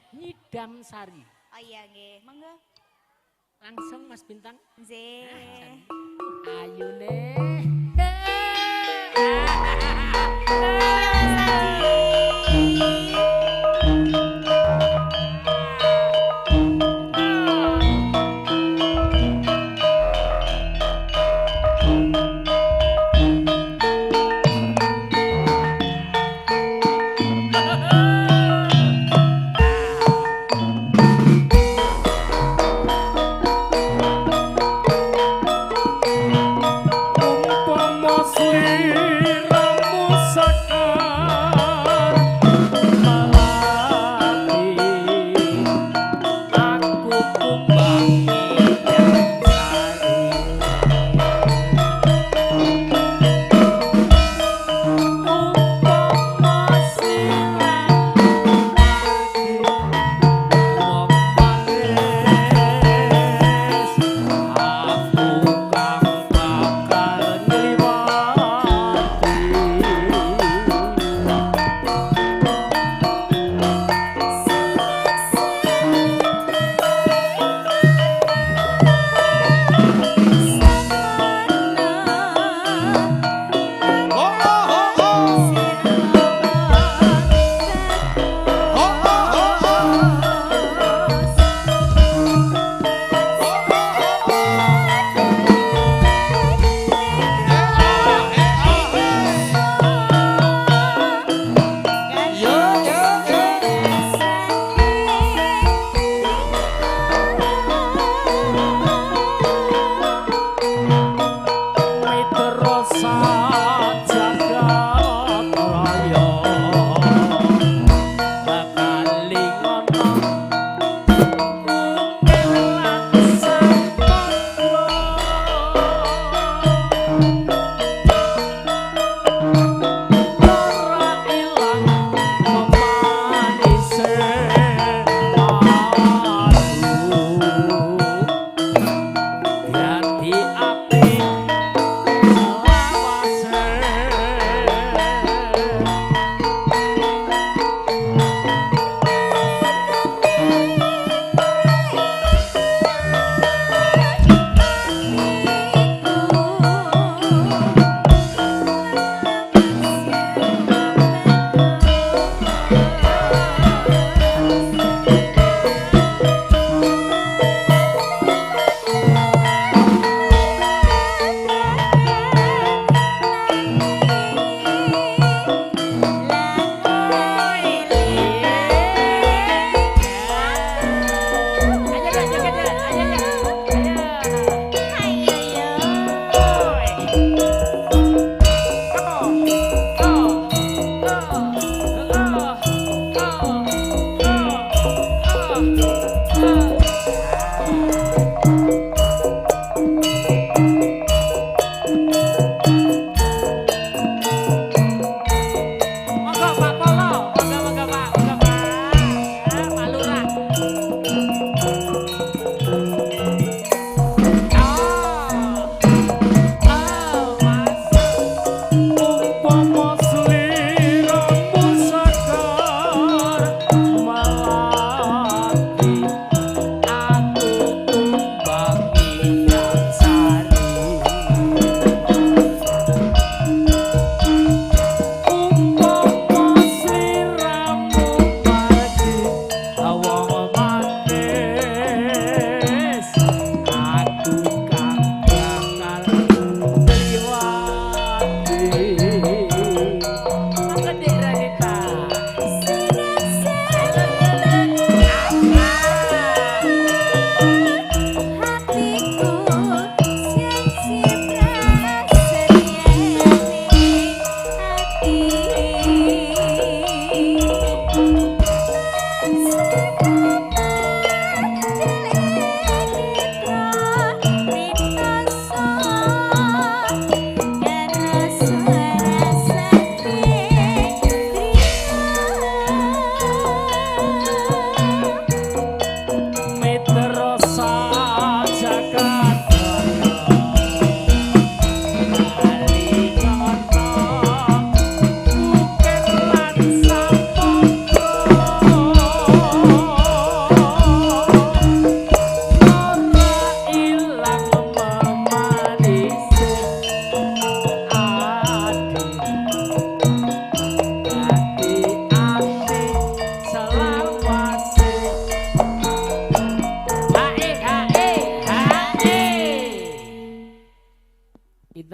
Nyidam Sari. Oh iya nggih, monggo. Langsung Mas Bintang. Nggih. Ayune. Umpama sliramu sakit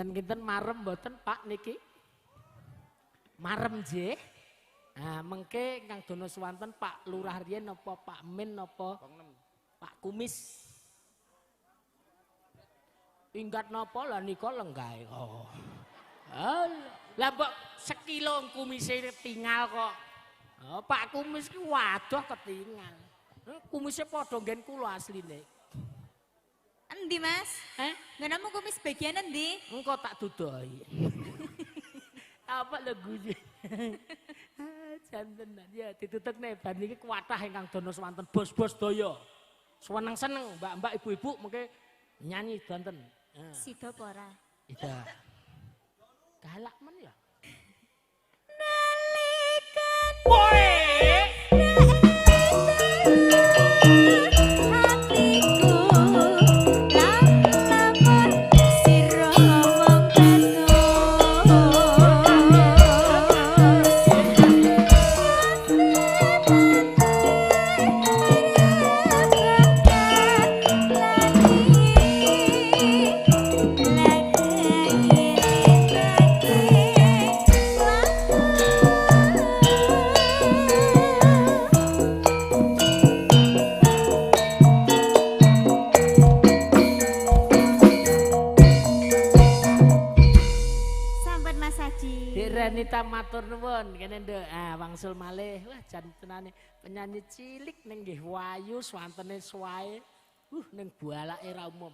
Kinten-kinten marem mboten Pak niki? Marem nggih. Nah, mengke Kang Dono Swanten Pak Lurah riyen napa Pak Min napa Pak Kumis? Inggat napa lah nika lenggahe. Oh. Lah mbok sekilo kumise tinggal kok. Oh, Pak Kumis ki waduh ketinggal. Kumise padha nggen kula asline. Endi Mas? Nggonamu kumis bagian endi? Engko tak dudoi. Apa lagunya? Jantenan ya ditutuk nih ban iki kuwatah ingkang Dono Swanten bos-bos daya. Seneng-seneng mbak-mbak ibu-ibu mengke nyanyi danten. Sida apa ora? Ida. Galak men ya. Nalikan Boy. hatiku lamun sira wong Sampun Mas Haji. Dik Renita matur nuwun kene nduk. Wangsul malih. Wah jantenane penyanyi cilik ning nggih wayu swantene suwae. Ning bualake ra umum.